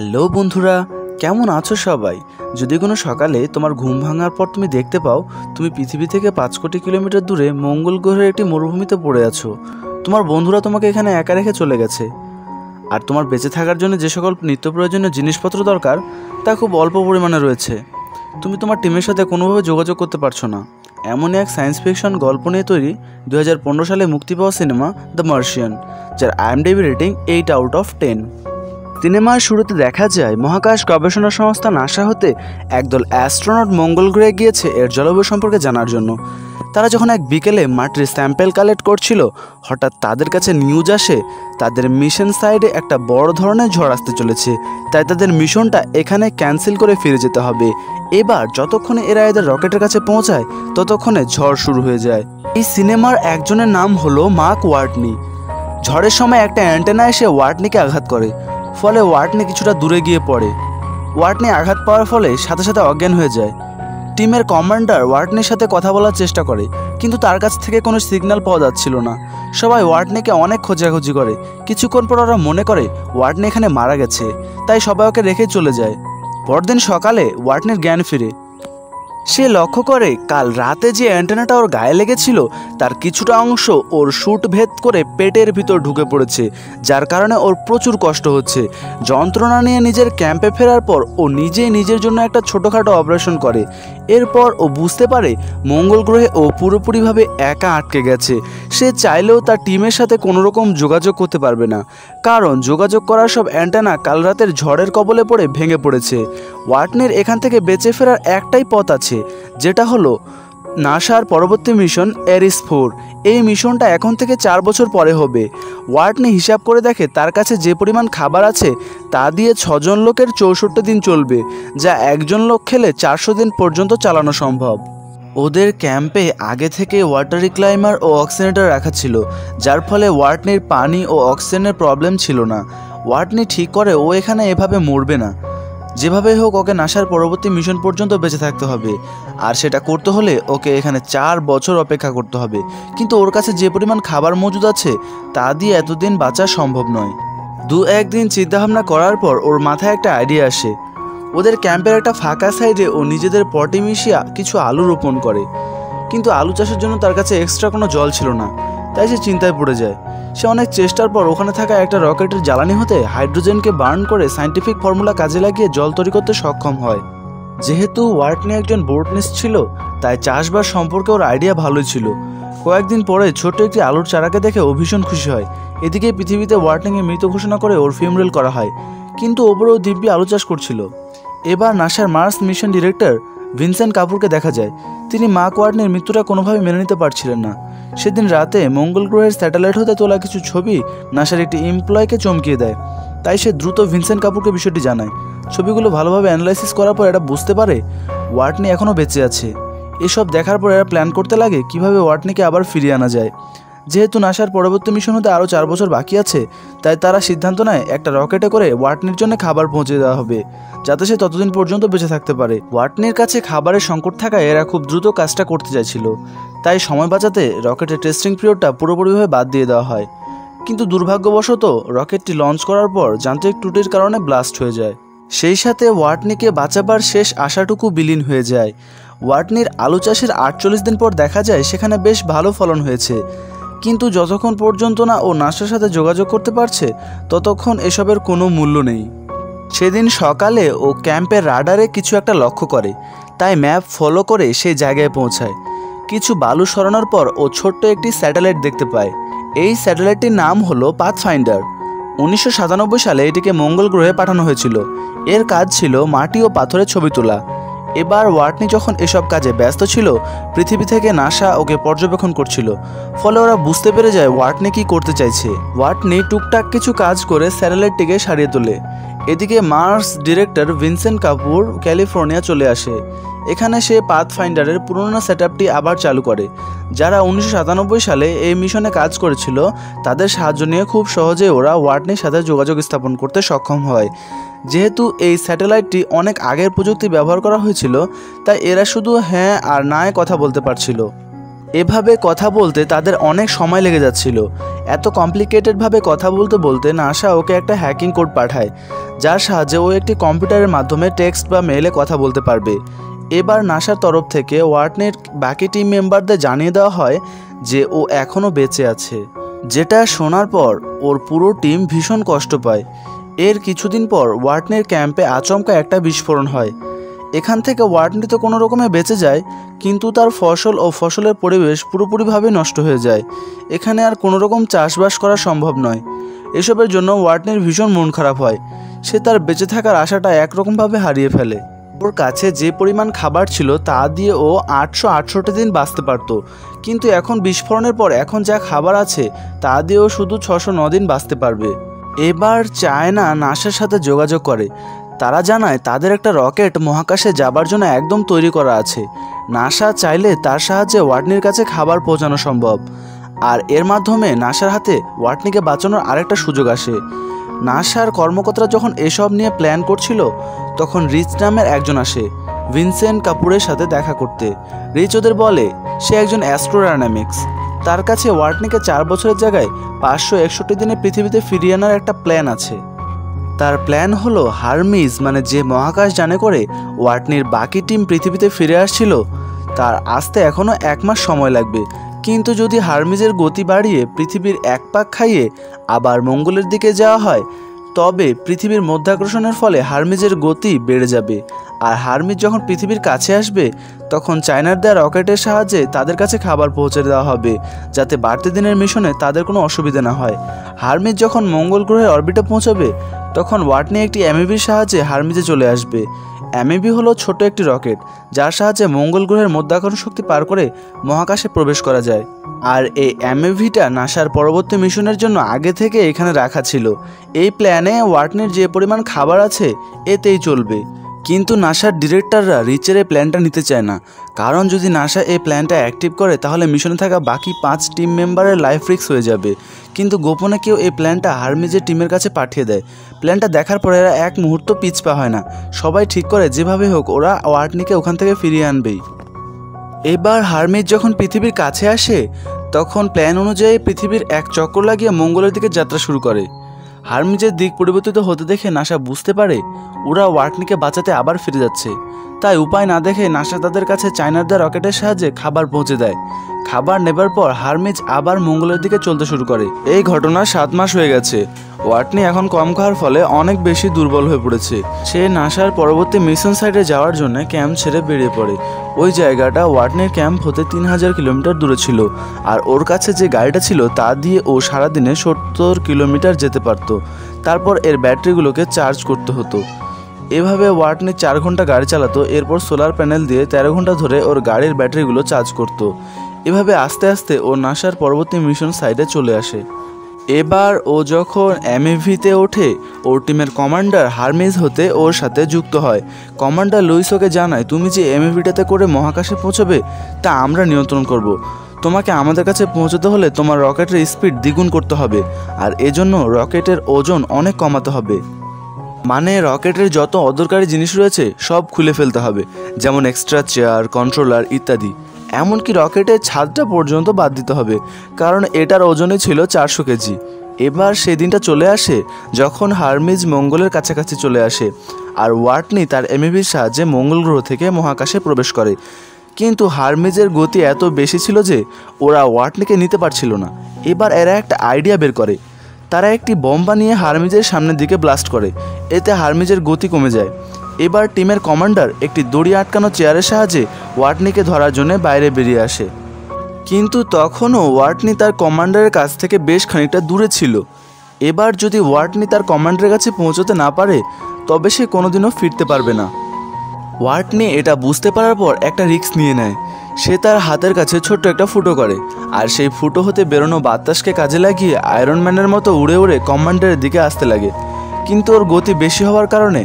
Hello বন্ধুরা, কেমন আছো সবাই? যদি কোনো সকালে তোমার ঘুম ভাঙার পর তুমি দেখতে পাও তুমি পৃথিবী থেকে 5 কোটি কিলোমিটার দূরে মঙ্গল গ্রহের একটি মরুভূমিতে পড়ে আছো, তোমার বন্ধুরা তোমাকে এখানে একা রেখে চলে গেছে, আর তোমার বেঁচে থাকার জন্য যে সকল নিত্য প্রয়োজনীয় জিনিসপত্র দরকার তা খুব অল্প পরিমাণে রয়েছে, তুমি তোমার টিমের সাথে কোনোভাবে যোগাযোগ করতে পারছো না, এমনই এক সায়েন্স ফিকশন গল্প নিয়ে তৈরি 2015 সালে মুক্তি পাওয়া সিনেমা দ্য মার্শিয়ান, যার IMDb রেটিং 8/10। সিনেমার শুরুতে দেখা যায় মহাকাশ গবেষণা সংস্থা নাসা হতে একদল অ্যাস্ট্রোনট মঙ্গল গ্রহে গিয়েছে এর জলবায়ু সম্পর্কে জানার জন্য। তারা যখন এক বিকেলে মাটির স্যাম্পেল কালেক্ট করছিল, হঠাৎ তাদের কাছে নিউজ আসে তাদের মিশন সাইডে একটা বড় ধরনের ঝড় আসতে চলেছে, তাই তাদের মিশনটা এখানে ক্যান্সেল করে ফিরে যেতে হবে। এবার যতক্ষণে এরা এদের রকেটের কাছে পৌঁছায় ততক্ষণে ঝড় শুরু হয়ে যায়। এই সিনেমার একজনের নাম হলো মার্ক ওয়ার্টনি। ঝড়ের সময় একটা অ্যান্টেনা এসে ওয়ার্টনিকে আঘাত করে, ফলে ওয়ার্টনি কিছুটা দূরে গিয়ে পড়ে। ওয়ার্টনি আঘাত পাওয়ার ফলে সাথে সাথে অজ্ঞান হয়ে যায়। টিমের কমান্ডার ওয়ার্টনির সাথে কথা বলার চেষ্টা করে, কিন্তু তার কাছ থেকে কোনো সিগন্যাল পাওয়া যাচ্ছিল না। সবাই ওয়ার্টনিকে অনেক খোঁজাখুঁজি করে। কিছুক্ষণ পর ওরা মনে করে ওয়ার্টনি এখানে মারা গেছে, তাই সবাই ওকে রেখে চলে যায়। পরদিন সকালে ওয়ার্টনির জ্ঞান ফিরে। সে লক্ষ্য করে কাল রাতে যে অ্যান্টেনাটা ওর গায়ে লেগেছিল তার কিছুটা অংশ ওর শুট ভেদ করে পেটের ভিতর ঢুকে পড়েছে, যার কারণে ওর প্রচুর কষ্ট হচ্ছে। যন্ত্রণা নিয়ে নিজের ক্যাম্পে ফেরার পর ও নিজেই নিজের জন্য একটা ছোটোখাটো অপারেশন করে। এরপর ও বুঝতে পারে মঙ্গল গ্রহে ও পুরোপুরিভাবে একা আটকে গেছে। সে চাইলেও তার টিমের সাথে কোনো রকম যোগাযোগ করতে পারবে না, কারণ যোগাযোগ করার সব অ্যান্টেনা কাল রাতের ঝড়ের কবলে পড়ে ভেঙে পড়েছে। ওয়ার্টনির এখান থেকে বেঁচে ফেরার একটাই পথ আছে, যেটা হলো নাসার পরবর্তী মিশন এরিস 4। এই মিশনটা এখন থেকে 4 বছর পরে হবে। ওয়ার্টনি হিসাব করে দেখে তার কাছে যে পরিমাণ খাবার আছে তা দিয়ে 6 জন লোকের 64 দিন চলবে, যা একজন লোক খেলে 400 দিন পর্যন্ত চালানো সম্ভব। ওদের ক্যাম্পে আগে থেকে ওয়াটার রিক্লাইমার ও অক্সিজেনেটর রাখা ছিল, যার ফলে ওয়ার্টনির পানি ও অক্সিজেনের প্রবলেম ছিল না। ওয়ার্টনি ঠিক করে ও এখানে এভাবে মরবে না, যেভাবে হোক ওকে নাসার পরবর্তী মিশন পর্যন্ত বেঁচে থাকতে হবে, আর সেটা করতে হলে ওকে এখানে 4 বছর অপেক্ষা করতে হবে। কিন্তু ওর কাছে যে পরিমাণ খাবার মজুদ আছে তা দিয়ে এতদিন বাঁচা সম্ভব নয়। 2-1 দিন চিন্তাভাবনা করার পর ওর মাথায় একটা আইডিয়া আসে। ওদের ক্যাম্পের একটা ফাঁকা সাইডে ও নিজেদের পটে মিশিয়ে কিছু আলু রোপণ করে, কিন্তু আলু চাষের জন্য তার কাছে এক্সট্রা কোনো জল ছিল না, তাই সে চিন্তায় পড়ে যায়। সে অনেক চেষ্টার পর ওখানে থাকা একটা রকেটের জ্বালানি হতে হাইড্রোজেনকে বার্ন করে সায়েন্টিফিক ফর্মুলা কাজে লাগিয়ে জল তৈরি করতে সক্ষম হয়। যেহেতু ওয়ার্টনি একজন বোটনিস্ট ছিল, তাই চাষবাস সম্পর্কে ওর আইডিয়া ভালোই ছিল। কয়েকদিন পরে ছোট্ট একটি আলুর চারাকে দেখে ও ভীষণ খুশি হয়। এদিকে পৃথিবীতে ওয়ার্টনিকে মৃত ঘোষণা করে ওর ফিউনারেল করা হয়, কিন্তু ওপরেও দিব্যি আলু চাষ করছিল। এবার নাসার মার্স মিশন ডিরেক্টর ভিনসেন্ট কাপুরকে দেখা যায়। তিনি মার্ক ওয়ার্টনির মৃত্যুটা কোনোভাবে মেনে নিতে পারছিলেন না। সেদিন রাতে মঙ্গল গ্রহের স্যাটেলাইট হতে তোলা কিছু ছবি নাসার একটি এমপ্লয়কে চমকিয়ে দেয়, তাই সে দ্রুত ভিনসেন্ট কাপুরকে বিষয়টি জানায়। ছবিগুলো ভালোভাবে অ্যানালাইসিস করার পর এরা বুঝতে পারে ওয়ার্টনি এখনও বেঁচে আছে। এসব দেখার পর এরা প্ল্যান করতে লাগে কিভাবে ওয়ার্টনিকে আবার ফিরিয়ে আনা যায়। যেহেতু নাসার পরবর্তী মিশন হতে আরও 4 বছর বাকি আছে, তাই তারা সিদ্ধান্ত নেয় একটা রকেটে করে ওয়ার্টনির জন্য খাবার পৌঁছে দেওয়া হবে, যাতে সে ততদিন পর্যন্ত বেঁচে থাকতে পারে। ওয়ার্টনির কাছে খাবারের সংকট থাকায় এরা খুব দ্রুত কাজটা করতে চাইছিল, তাই সময় বাঁচাতে রকেটের টেস্টিং পিরিয়ডটা পুরোপুরিভাবে বাদ দিয়ে দেওয়া হয়। কিন্তু দুর্ভাগ্যবশত রকেটটি লঞ্চ করার পর যান্ত্রিক ত্রুটির কারণে ব্লাস্ট হয়ে যায়। সেই সাথে ওয়ার্টনিকে বাঁচাবার শেষ আশাটুকু বিলীন হয়ে যায়। ওয়ার্টনির আলু চাষের 48 দিন পর দেখা যায় সেখানে বেশ ভালো ফলন হয়েছে, কিন্তু যতক্ষণ পর্যন্ত না ও নাসার সাথে যোগাযোগ করতে পারছে ততক্ষণ এসবের কোনো মূল্য নেই। সেদিন সকালে ও ক্যাম্পের রাডারে কিছু একটা লক্ষ্য করে, তাই ম্যাপ ফলো করে সেই জায়গায় পৌঁছায়। কিছু বালু সরানোর পর ও ছোট্ট একটি স্যাটেলাইট দেখতে পায়। এই স্যাটেলাইটটির নাম হলো পাথফাইন্ডার। 1997 সালে এটিকে মঙ্গল গ্রহে পাঠানো হয়েছিল। এর কাজ ছিল মাটি ও পাথরের ছবি তোলা। এবার ওয়ার্টনি যখন এসব কাজে ব্যস্ত ছিল, পৃথিবী থেকে নাসা ওকে পর্যবেক্ষণ করছিল, ফলে ওরা বুঝতে পেরে যায় ওয়ার্টনি কি করতে চাইছে। ওয়ার্টনি টুকটাক কিছু কাজ করে স্যাটেলাইটটিকে সারিয়ে তোলে। এদিকে Mars director Vincent Kapoor California চলে আসে। এখানে সে পাথফাইন্ডারের পুরনো সেটআপটি আবার চালু করে। যারা 1997 সালে এই মিশনে কাজ করেছিল তাদের সাহায্য নিয়ে খুব সহজে ওরা ওয়ার্টনির সাথে যোগাযোগ স্থাপন করতে সক্ষম হয়। যেহেতু এই স্যাটেলাইটটি অনেক আগের প্রযুক্তি ব্যবহার করা হয়েছিল, তাই এরা শুধু হ্যাঁ আর নায় কথা বলতে পারছিল। এভাবে কথা বলতে তাদের অনেক সময় লেগে যাচ্ছিল। এত কমপ্লিকেটেডভাবে কথা বলতে বলতে নাসা ওকে একটা হ্যাকিং কোড পাঠায়, যার সাহায্যে ও একটি কম্পিউটারের মাধ্যমে টেক্সট বা মেইলে কথা বলতে পারবে। এবার নাসার তরফ থেকে ওয়াটনির বাকি টিম মেম্বারদের জানিয়ে দেওয়া হয় যে ও এখনও বেঁচে আছে, যেটা শোনার পর ওর পুরো টিম ভীষণ কষ্ট পায়। এর কিছুদিন পর ওয়াটনির ক্যাম্পে আচমকা একটা বিস্ফোরণ হয়। এখান থেকে ওয়াটনি তো কোনো রকমে বেঁচে যায়, কিন্তু তার ফসল ও ফসলের পরিবেশ পুরোপুরিভাবে নষ্ট হয়ে যায়। এখানে আর কোনো রকম চাষবাস করা সম্ভব নয়। এসবের জন্য ওয়াটনির ভীষণ মন খারাপ হয়। সে তার বেঁচে থাকার আশাটা একরকমভাবে হারিয়ে ফেলে। ওর কাছে যে পরিমাণ খাবার ছিল তা দিয়ে ও 868 দিন বাঁচতে পারত, কিন্তু এখন বিস্ফোরণের পর এখন যা খাবার আছে তা দিয়েও শুধু 609 দিন বাঁচতে পারবে। এবার চায়না নাসার সাথে যোগাযোগ করে। তারা জানায় তাদের একটা রকেট মহাকাশে যাবার জন্য একদম তৈরি করা আছে। নাসা চাইলে তার সাহায্যে ওয়াটনির কাছে খাবার পৌঁছানো সম্ভব, আর এর মাধ্যমে নাসার হাতে ওয়াটনিকে বাঁচানোর আরেকটা সুযোগ আসে। নাসার কর্মকর্তারা যখন এসব নিয়ে প্ল্যান করছিল, তখন রিচ নামের একজন আসে ভিনসেন্ট কাপুরের সাথে দেখা করতে। রিচ ওদের বলে সে একজন অ্যাস্ট্রোডাইনামিক্স, তার কাছে ওয়াটনিকে 4 বছরের জায়গায় 561 দিনে পৃথিবীতে ফিরিয়ে আনার একটা প্ল্যান আছে। তার প্ল্যান হলো হারমিজ, মানে যে মহাকাশ যানে করে ওয়াটনির বাকি টিম পৃথিবীতে ফিরে আসছিল, তার আসতে এখনও 1 মাস সময় লাগবে। কিন্তু যদি হারমিজের গতি বাড়িয়ে পৃথিবীর এক পাক খাইয়ে আবার মঙ্গলের দিকে যাওয়া হয়, তবে পৃথিবীর মধ্যাকর্ষণের ফলে হারমিজের গতি বেড়ে যাবে। আর হারমিজ যখন পৃথিবীর কাছে আসবে, তখন চায়নার দেওয়া রকেটের সাহায্যে তাদের কাছে খাবার পৌঁছে দেওয়া হবে, যাতে বাড়তি দিনের মিশনে তাদের কোনো অসুবিধা না হয়। হারমিজ যখন মঙ্গল গ্রহের অরবিটে পৌঁছাবে, তখন ওয়াটনি একটি এমইভির সাহায্যে হারমিজে চলে আসবে। এমইভি হলো ছোট একটি রকেট, যার সাহায্যে মঙ্গল গ্রহের মধ্যাকর্ষণ শক্তি পার করে মহাকাশে প্রবেশ করা যায়। আর এই এমইভিটা নাসার পরবর্তী মিশনের জন্য আগে থেকে এখানে রাখা ছিল। এই প্ল্যানে ওয়াটনির যে পরিমাণ খাবার আছে এতেই চলবে। কিন্তু নাসার ডিরেক্টররা রিচের এই প্ল্যানটা নিতে চায় না, কারণ যদি নাসা এই প্ল্যানটা অ্যাক্টিভ করে তাহলে মিশনে থাকা বাকি 5 টিম মেম্বারের লাইফ রিস্ক হয়ে যাবে। কিন্তু গোপনে কেউ এই প্ল্যানটা হারমিজের টিমের কাছে পাঠিয়ে দেয়। প্ল্যানটা দেখার পর এরা এক মুহূর্ত পিছপা হয় না, সবাই ঠিক করে যেভাবে হোক ওরা ওয়াটনিকে ওখান থেকে ফিরিয়ে আনবেই। এবার হারমিজ যখন পৃথিবীর কাছে আসে, তখন প্ল্যান অনুযায়ী পৃথিবীর এক চক্কর লাগিয়ে মঙ্গলের দিকে যাত্রা শুরু করে। হারমিজের দিক পরিবর্তিত হতে দেখে নাসা বুঝতে পারে ওরা ওয়াটনিকে বাঁচাতে আবার ফিরে যাচ্ছে। তাই উপায় না দেখে নাসা তাদের কাছে চায়নার দেওয়া রকেটের সাহায্যে খাবার পৌঁছে দেয়। খাবার নেবার পর হারমিজ আবার মঙ্গলের দিকে চলতে শুরু করে। এই ঘটনা 7 মাস হয়ে গেছে। ওয়াটনি এখন কম খাওয়ার ফলে অনেক বেশি দুর্বল হয়ে পড়েছে। সে নাসার পরবর্তী মিশন সাইটে যাওয়ার জন্য ক্যাম্প ছেড়ে বেরিয়ে পড়ে। ওই জায়গাটা ওয়াটনির ক্যাম্প হতে 3000 কিলোমিটার দূরে ছিল, আর ওর কাছে যে গাড়িটা ছিল তা দিয়ে ও সারাদিনে 70 কিলোমিটার যেতে পারত। তারপর এর ব্যাটারিগুলোকে চার্জ করতে হতো। এভাবে ওয়াটনি 4 ঘন্টা গাড়ি চালাতো, এরপর সোলার প্যানেল দিয়ে 13 ঘন্টা ধরে ওর গাড়ির ব্যাটারিগুলো চার্জ করত। এভাবে আস্তে আস্তে ও নাসার পরবর্তী মিশন সাইটে চলে আসে। এবার ও যখন এমইভিতে ওঠে, ওর টিমের কমান্ডার হারমিজ হতে ওর সাথে যুক্ত হয়। কমান্ডার লুইস ওকে জানায়, তুমি যে এমইভিটাতে করে মহাকাশে পৌঁছবে তা আমরা নিয়ন্ত্রণ করব। তোমাকে আমাদের কাছে পৌঁছতে হলে তোমার রকেটের স্পিড দ্বিগুণ করতে হবে, আর এজন্য রকেটের ওজন অনেক কমাতে হবে। মানে রকেটের যত অদরকারি জিনিস রয়েছে সব খুলে ফেলতে হবে, যেমন এক্সট্রা চেয়ার, কন্ট্রোলার ইত্যাদি। এমনকি রকেটের ছাদটা পর্যন্ত বাদ দিতে হবে, কারণ এটার ওজনে ছিল 400 কেজি। এবার সেদিনটা চলে আসে যখন হারমিজ মঙ্গলের কাছাকাছি চলে আসে, আর ওয়াটনি তার এমইভির সাহায্যে মঙ্গল গ্রহ থেকে মহাকাশে প্রবেশ করে। কিন্তু হারমিজের গতি এত বেশি ছিল যে ওরা ওয়াটনিকে নিতে পারছিল না। এবার এরা একটা আইডিয়া বের করে। তারা একটি বম বানিয়ে হারমিজের সামনের দিকে ব্লাস্ট করে। এতে হারমিজের গতি কমে যায়। এবার টিমের কমান্ডার একটি দড়ি আটকানো চেয়ারের সাহায্যে ওয়াটনিকে ধরার জন্য বাইরে বেরিয়ে আসে। কিন্তু তখনও ওয়াটনি তার কমান্ডারের কাছ থেকে বেশ খানিকটা দূরে ছিল। এবার যদি ওয়াটনি তার কমান্ডারের কাছে পৌঁছতে না পারে, তবে সে কোনোদিনও ফিরতে পারবে না। ওয়াটনি এটা বুঝতে পারার পর একটা রিস্ক নিয়ে নেয়। সে তার হাতের কাছে ছোট্ট একটা ফুটো করে, আর সেই ফুটো হতে বেরোনো বাতাসকে কাজে লাগিয়ে আয়রন ম্যানের মতো উড়ে উড়ে কমান্ডারের দিকে আসতে লাগে। কিন্তু ওর গতি বেশি হওয়ার কারণে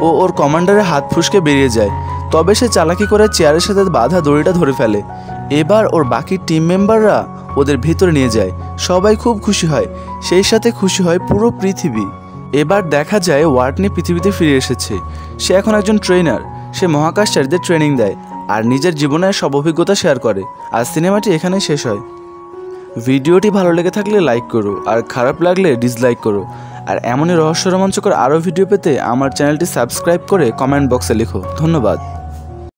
ও ওর কমান্ডারের হাত ফুসকে বেরিয়ে যায়। তবে সে চালাকি করে চেয়ারের সাথে বাঁধা দড়িটা ধরে ফেলে। এবার ওর বাকি টিম মেম্বাররা ওদের ভিতরে নিয়ে যায়। সবাই খুব খুশি হয়, সেই সাথে খুশি হয় পুরো পৃথিবী। এবার দেখা যায় ওয়াটনি পৃথিবীতে ফিরে এসেছে। সে এখন একজন ট্রেনার। সে মহাকাশচারীদের ট্রেনিং দেয় আর নিজের জীবনের সব অভিজ্ঞতা শেয়ার করে। আর সিনেমাটি এখানেই শেষ হয়। ভিডিওটি ভালো লেগে থাকলে লাইক করো, আর খারাপ লাগলে ডিসলাইক করো। আর এমনই রহস্য রোমাঞ্চকর আরও ভিডিও পেতে আমার চ্যানেলটি সাবস্ক্রাইব করে কমেন্ট বক্সে লিখো। ধন্যবাদ।